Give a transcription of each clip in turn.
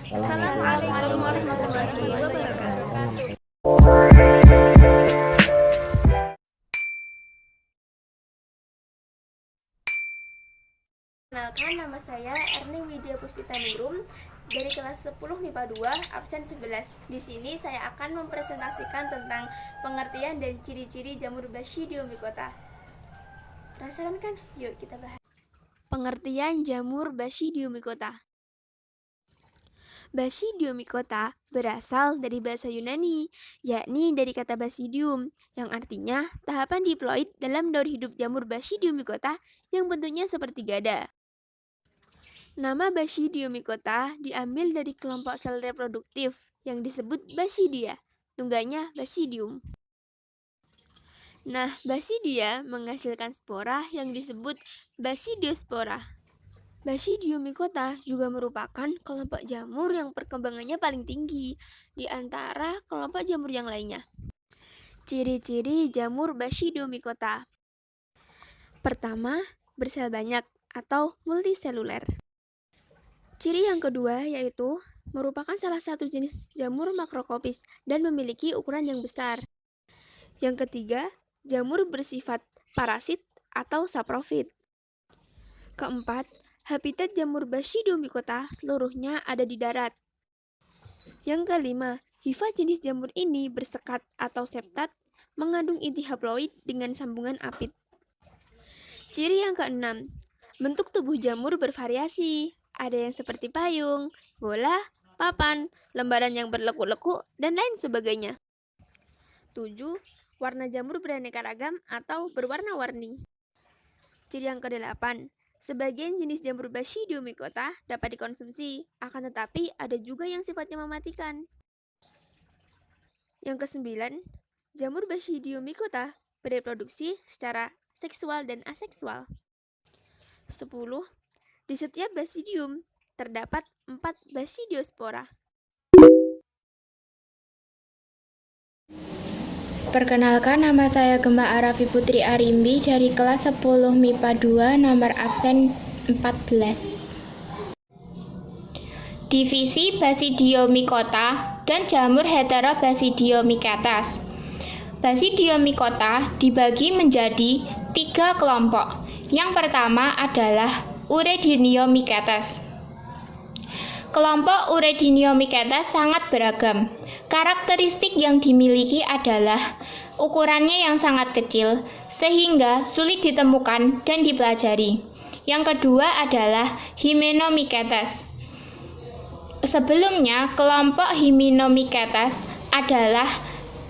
Assalamualaikum warahmatullahi wabarakatuh. Perkenalkan, nama saya Erni Widya Puspita Nurum dari kelas 10 MIPA 2, absen 11. Di sini saya akan mempresentasikan tentang pengertian dan ciri-ciri jamur Basidiomycota. Penasaran kan? Yuk kita bahas. Pengertian jamur Basidiomycota. Basidiomycota berasal dari bahasa Yunani, yakni dari kata basidium, yang artinya tahapan diploid daur hidup jamur Basidiomycota yang bentuknya seperti gada. Nama Basidiomycota diambil dari kelompok sel reproduktif yang disebut Basidia, tunggalnya Basidium. Nah, Basidia menghasilkan spora yang disebut Basidiospora. Basidiomycota juga merupakan kelompok jamur yang perkembangannya paling tinggi di antara kelompok jamur yang lainnya. Ciri-ciri jamur Basidiomycota. Pertama, bersel banyak atau multiseluler. Ciri yang kedua yaitu merupakan salah satu jenis jamur makrokopis dan memiliki ukuran yang besar. Yang ketiga, jamur bersifat parasit atau saprofit. Keempat, habitat jamur Basidiomycota seluruhnya ada di darat. Yang kelima, hifa jenis jamur ini bersekat atau septat, mengandung inti haploid dengan sambungan apit. Ciri yang keenam, bentuk tubuh jamur bervariasi. Ada yang seperti payung, bola, papan, lembaran yang berlekuk-lekuk, dan lain sebagainya. 7. Warna jamur beraneka ragam atau berwarna-warni. Ciri yang ke-8, sebagian jenis jamur Basidiomycota dapat dikonsumsi, akan tetapi ada juga yang sifatnya mematikan. Yang ke-9, jamur Basidiomycota bereproduksi secara seksual dan aseksual. 10. Di setiap basidium terdapat 4 basidiospora. Perkenalkan, nama saya Gemma Arafi Putri Arimbi dari kelas 10 MIPA 2, nomor absen 14. Divisi Basidiomycota dan jamur Heterobasidiomycetes. Basidiomycota dibagi menjadi 3 kelompok. Yang pertama adalah Urediniomycetes. Kelompok Urediniomycetes sangat beragam. Karakteristik yang dimiliki adalah ukurannya yang sangat kecil sehingga sulit ditemukan dan dipelajari. Yang kedua adalah Hymenomycetes. Sebelumnya, kelompok Hymenomycetes adalah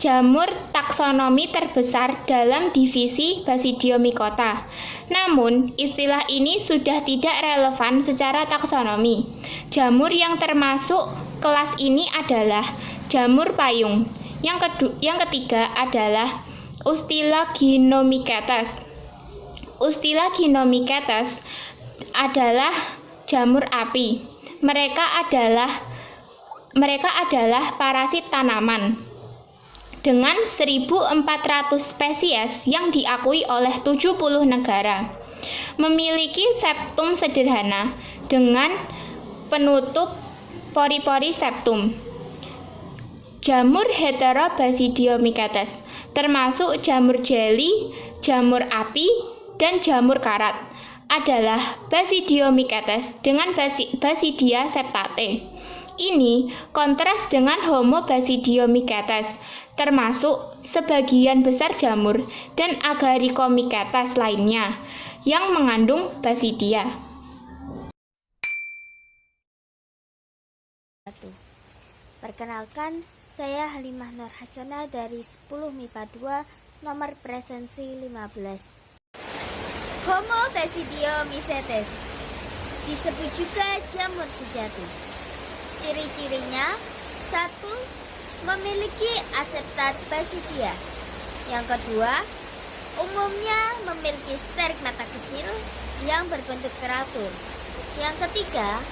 jamur taksonomi terbesar dalam divisi Basidiomycota. Namun, istilah ini sudah tidak relevan secara taksonomi. Jamur yang termasuk kelas ini adalah jamur payung. Yang ketiga adalah Ustilaginomycetes. Ustilaginomycetes adalah jamur api. Mereka adalah parasit tanaman dengan 1.400 spesies yang diakui oleh 70 negara. Memiliki septum sederhana dengan penutup pori-pori septum. Jamur Heterobasidiomycetes termasuk jamur jeli, jamur api, dan jamur karat adalah Basidiomycetes dengan Basidia septate. Ini kontras dengan Homo Basidiomycetes, termasuk sebagian besar jamur dan Agaricomycetes lainnya yang mengandung Basidia. Perkenalkan, saya Halimah Nur Hasana dari 10 MIPA 2, nomor presensi 15. Homo Basidiomycetes disebut juga jamur sejati. Ciri-cirinya: 1. Memiliki aseptat basidia. Yang kedua, umumnya memiliki stigmata kecil yang berbentuk teratur. Yang ketiga,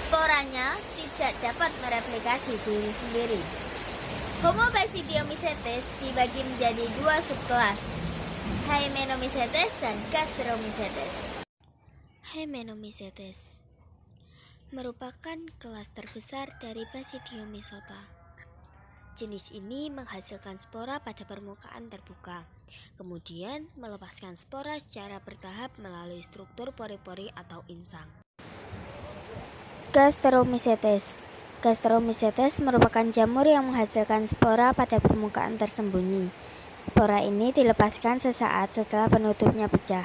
sporanya tidak dapat mereplikasi diri sendiri. Homo Basidiomycetes dibagi menjadi 2 subkelas, Hymenomycetes dan Gastromycetes. Hymenomycetes merupakan kelas terbesar dari Basidiomysota. Jenis ini menghasilkan spora pada permukaan terbuka, kemudian melepaskan spora secara bertahap melalui struktur pori-pori atau insang. Gastromycetes. Gastromycetes merupakan jamur yang menghasilkan spora pada permukaan tersembunyi. Spora ini dilepaskan sesaat setelah penutupnya pecah.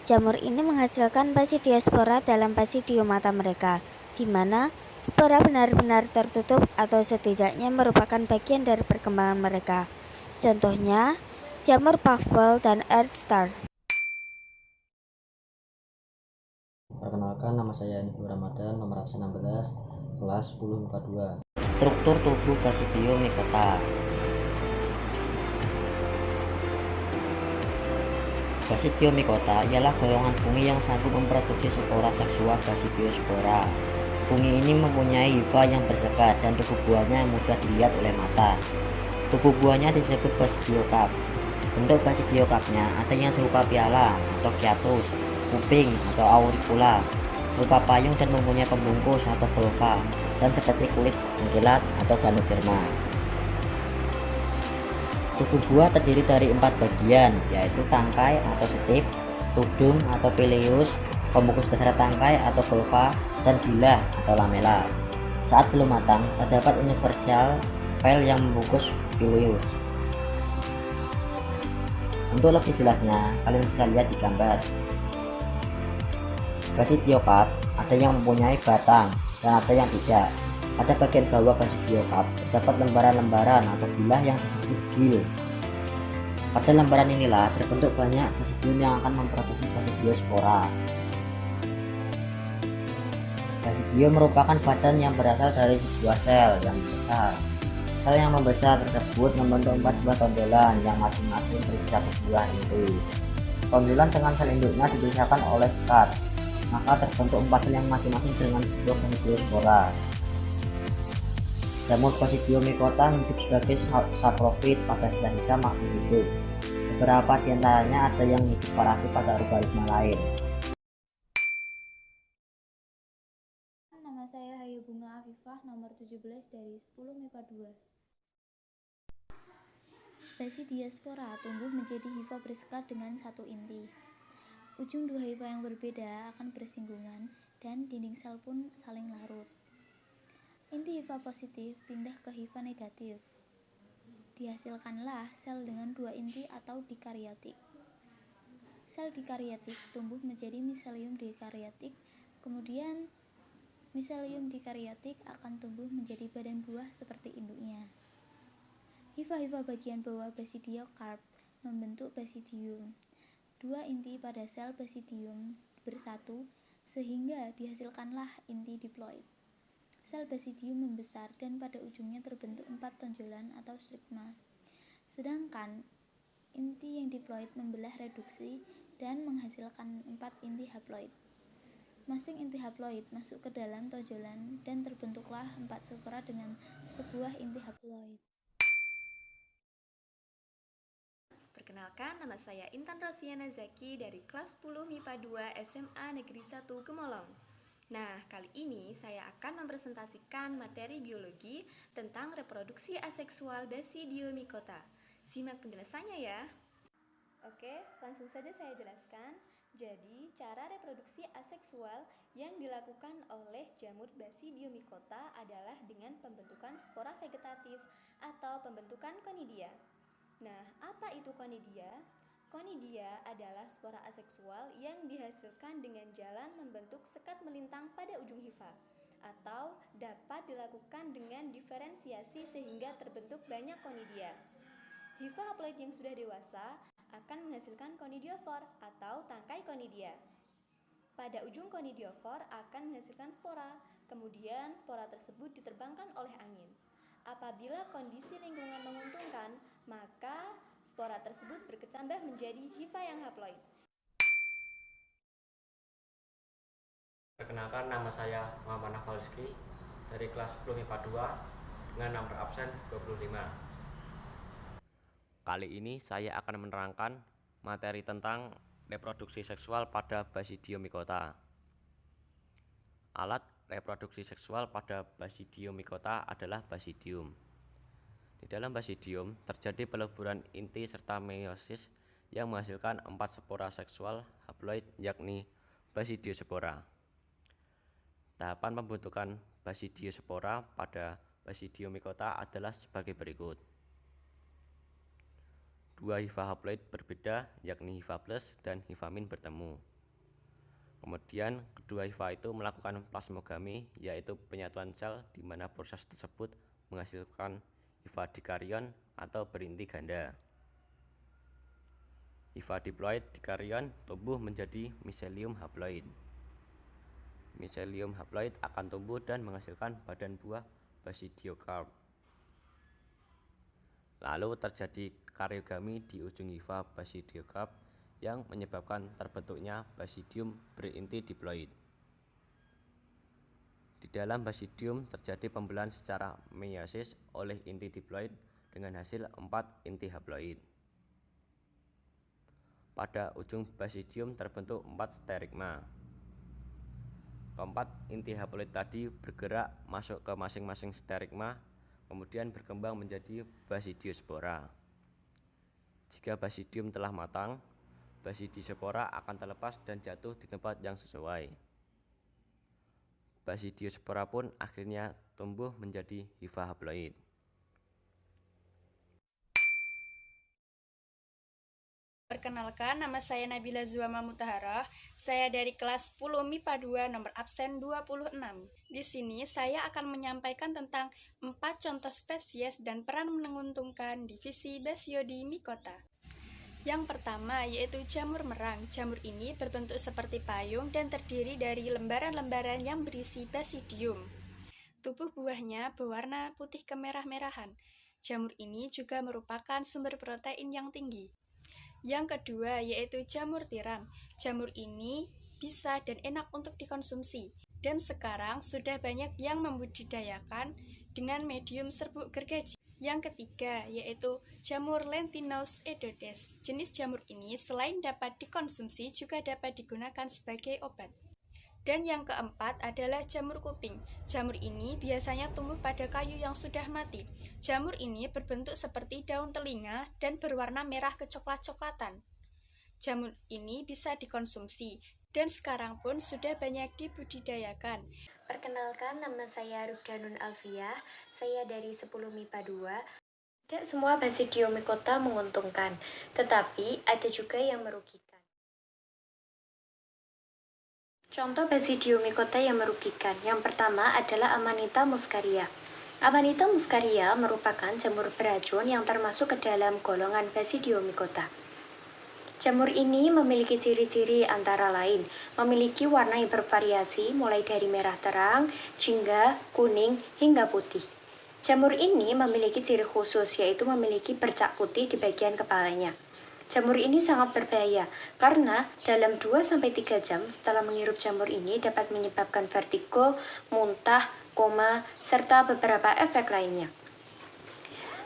Jamur ini menghasilkan basidiospora dalam basidiomata mereka, di mana spora benar-benar tertutup atau setidaknya merupakan bagian dari perkembangan mereka. Contohnya, jamur puffball dan earth star. Perkenalkan, nama saya Niko Ramadan, nomor absen 16, kelas 10 MIPA 2. Struktur tubuh Basidiomycota. Basidiomycota ialah golongan fungi yang sanggup memproduksi spora seksual basidiospora. Fungi ini mempunyai hifa yang bersekat dan tubuh buahnya mudah dilihat oleh mata. Tubuh buahnya disebut basidiokarp. Bentuk basidiokarpnya ada yang serupa piala atau kiatus, kuping atau auricula, berupa payung dan mempunyai pembungkus atau volva, dan seperti kulit mengkilat atau ganoderma. Tubuh buah terdiri dari 4 bagian, yaitu tangkai atau stip, tudung atau pileus, pembungkus dasar tangkai atau volva, dan bilah atau lamela. Saat belum matang, terdapat universal file yang membungkus pileus. Untuk lebih jelasnya, kalian bisa lihat di gambar. Basidiokarp ada yang mempunyai batang dan ada yang tidak. Pada bagian bawah basidiokarp terdapat lembaran-lembaran atau bilah yang disebut gil. Pada lembaran inilah terbentuk banyak basidium yang akan memproduksi basidiospora. Basidium merupakan badan yang berasal dari sebuah sel yang besar. Sel yang membesar tersebut membentuk 4 buah tonjolan yang masing-masing berisi 1 buah inti. Tonjolan dengan sel induknya dipisahkan oleh sekat, maka terbentuk 4 sel yang masing-masing dengan sebuah basidiospora. Jamur Basidiomycota hidup sebagai saprofit pada sisa-sisa makhluk hidup. Beberapa di antaranya ada yang hidup parasit pada organisme lain. Nama saya Hayu Bunga Afifah, nomor 17 dari 10 MIPA 2. Basidiospora tumbuh menjadi hifa bersekat dengan satu inti. Ujung dua hifa yang berbeda akan bersinggungan dan dinding sel pun saling larut. Inti hifa positif pindah ke hifa negatif. Dihasilkanlah sel dengan 2 inti atau dikaryotik. Sel dikaryotik tumbuh menjadi miselium dikaryotik, kemudian miselium dikaryotik akan tumbuh menjadi badan buah seperti induknya. Hifa-hifa bagian bawah basidiokarp membentuk basidium. 2 inti pada sel basidium bersatu sehingga dihasilkanlah inti diploid. Sel basidium membesar dan pada ujungnya terbentuk 4 tonjolan atau stigma. Sedangkan inti yang diploid membelah reduksi dan menghasilkan 4 inti haploid. Masing inti haploid masuk ke dalam tonjolan dan terbentuklah 4 spora dengan sebuah inti haploid. Perkenalkan, nama saya Intan Rosiana Zaki dari kelas 10 MIPA 2 SMA Negeri 1 Gemolong. Nah, kali ini saya akan mempresentasikan materi biologi tentang reproduksi aseksual Basidiomycota. Simak penjelasannya ya. Oke, langsung saja saya jelaskan. Jadi, cara reproduksi aseksual yang dilakukan oleh jamur Basidiomycota adalah dengan pembentukan spora vegetatif atau pembentukan konidia. Nah, apa itu konidia? Konidia adalah spora aseksual yang dihasilkan dengan jalan membentuk sekat melintang pada ujung hifa, atau dapat dilakukan dengan diferensiasi sehingga terbentuk banyak konidia. Hifa haploid yang sudah dewasa akan menghasilkan konidiofor atau tangkai konidia. Pada ujung konidiofor akan menghasilkan spora, kemudian spora tersebut diterbangkan oleh angin. Apabila kondisi lingkungan menguntungkan, maka spora tersebut berkecambah menjadi hifa yang haploid. Perkenalkan, nama saya Muhammad Nafalski dari kelas 10 MIPA 2 dengan nomor absen 25. Kali ini saya akan menerangkan materi tentang reproduksi seksual pada Basidiomycota. Alat reproduksi seksual pada Basidium mycota adalah basidium. Di dalam basidium terjadi peleburan inti serta meiosis yang menghasilkan 4 spora seksual haploid yakni basidiospora. Tahapan pembentukan basidiospora pada Basidium mycota adalah sebagai berikut. 2 hifa haploid berbeda yakni hifa plus dan hifa min bertemu. Kemudian kedua hifa itu melakukan plasmogami, yaitu penyatuan sel di mana proses tersebut menghasilkan hifa dikaryon atau berinti ganda. Hifa diploid dikaryon tumbuh menjadi miselium haploid. Miselium haploid akan tumbuh dan menghasilkan badan buah basidiokarp. Lalu terjadi karyogami di ujung hifa basidiokarp yang menyebabkan terbentuknya basidium berinti diploid. Di dalam basidium terjadi pembelahan secara meiosis oleh inti diploid dengan hasil 4 inti haploid. Pada ujung basidium terbentuk 4 sterigma. Keempat inti haploid tadi bergerak masuk ke masing-masing sterigma, kemudian berkembang menjadi basidiospora. Jika basidium telah matang, basidiospora akan terlepas dan jatuh di tempat yang sesuai. Basidiospora pun akhirnya tumbuh menjadi hifa haploid. Perkenalkan, nama saya Nabila Zuama Mutaharah. Saya dari kelas 10 MIPA 2 nomor absen 26. Di sini saya akan menyampaikan tentang 4 contoh spesies dan peran menguntungkan divisi Basidium mycota. Yang pertama yaitu jamur merang. Jamur ini berbentuk seperti payung dan terdiri dari lembaran-lembaran yang berisi basidium. Tubuh buahnya berwarna putih kemerah-merahan. Jamur ini juga merupakan sumber protein yang tinggi. Yang kedua yaitu jamur tiram. Jamur ini bisa dan enak untuk dikonsumsi. Dan sekarang sudah banyak yang membudidayakan dengan medium serbuk gergaji. Yang ketiga yaitu jamur Lentinus edodes. Jenis jamur ini selain dapat dikonsumsi juga dapat digunakan sebagai obat. Dan yang keempat adalah jamur kuping. Jamur ini biasanya tumbuh pada kayu yang sudah mati. Jamur ini berbentuk seperti daun telinga dan berwarna merah kecoklat-coklatan. Jamur ini bisa dikonsumsi dan sekarang pun sudah banyak dibudidayakan. Perkenalkan, nama saya Rufdanun Alfiah, saya dari 10 MIPA 2. Tidak semua Basidium mycota menguntungkan, tetapi ada juga yang merugikan. Contoh Basidium mycota yang merugikan, yang pertama adalah Amanita muscaria. Amanita muscaria merupakan jamur beracun yang termasuk ke dalam golongan Basidium mycota. Jamur ini memiliki ciri-ciri antara lain, memiliki warna yang bervariasi mulai dari merah terang, jingga, kuning, hingga putih. Jamur ini memiliki ciri khusus yaitu memiliki bercak putih di bagian kepalanya. Jamur ini sangat berbahaya karena dalam 2-3 jam setelah menghirup jamur ini dapat menyebabkan vertigo, muntah, koma, serta beberapa efek lainnya.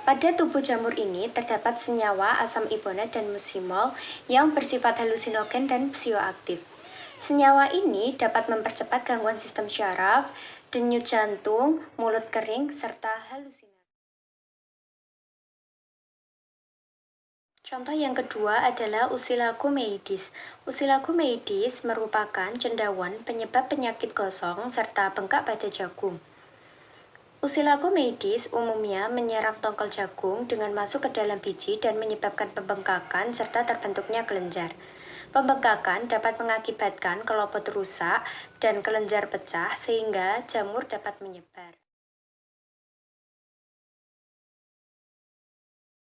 Pada tubuh jamur ini terdapat senyawa asam ibonat dan mucimol yang bersifat halusinogen dan psioaktif. Senyawa ini dapat mempercepat gangguan sistem syaraf, denyut jantung, mulut kering, serta halusinasi. Contoh yang kedua adalah Usilacomeidis. Usilacomeidis merupakan cendawan penyebab penyakit gosong serta bengkak pada jagung. Usilacomeidis umumnya menyerang tongkol jagung dengan masuk ke dalam biji dan menyebabkan pembengkakan serta terbentuknya kelenjar. Pembengkakan dapat mengakibatkan kelopot rusak dan kelenjar pecah sehingga jamur dapat menyebar.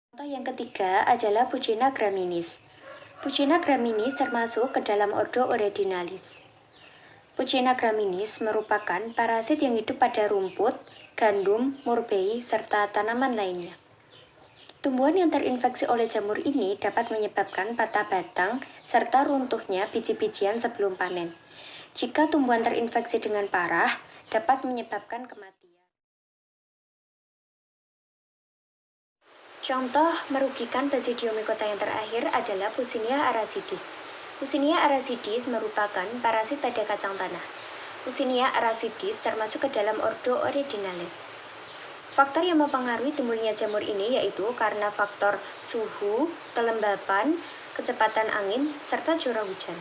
Contoh yang ketiga adalah Bucina graminis. Bucina graminis termasuk ke dalam ordo Oredinalis. Bucina graminis merupakan parasit yang hidup pada rumput, gandum, murbei, serta tanaman lainnya. Tumbuhan yang terinfeksi oleh jamur ini dapat menyebabkan patah batang serta runtuhnya biji-bijian sebelum panen. Jika tumbuhan terinfeksi dengan parah, dapat menyebabkan kematian. Contoh merugikan Basidium mycota yang terakhir adalah Pusinia arasidis. Pusinia arasidis merupakan parasit pada kacang tanah. Pusinia arasidis termasuk ke dalam ordo Oridinalis. Faktor yang mempengaruhi timbulnya jamur ini yaitu karena faktor suhu, kelembapan, kecepatan angin, serta curah hujan.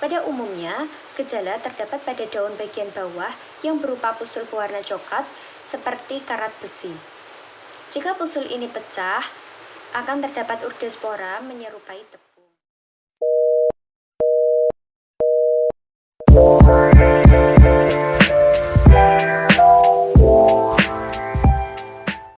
Pada umumnya, gejala terdapat pada daun bagian bawah yang berupa pusul berwarna coklat seperti karat besi. Jika pusul ini pecah, akan terdapat urdospora menyerupai tebu.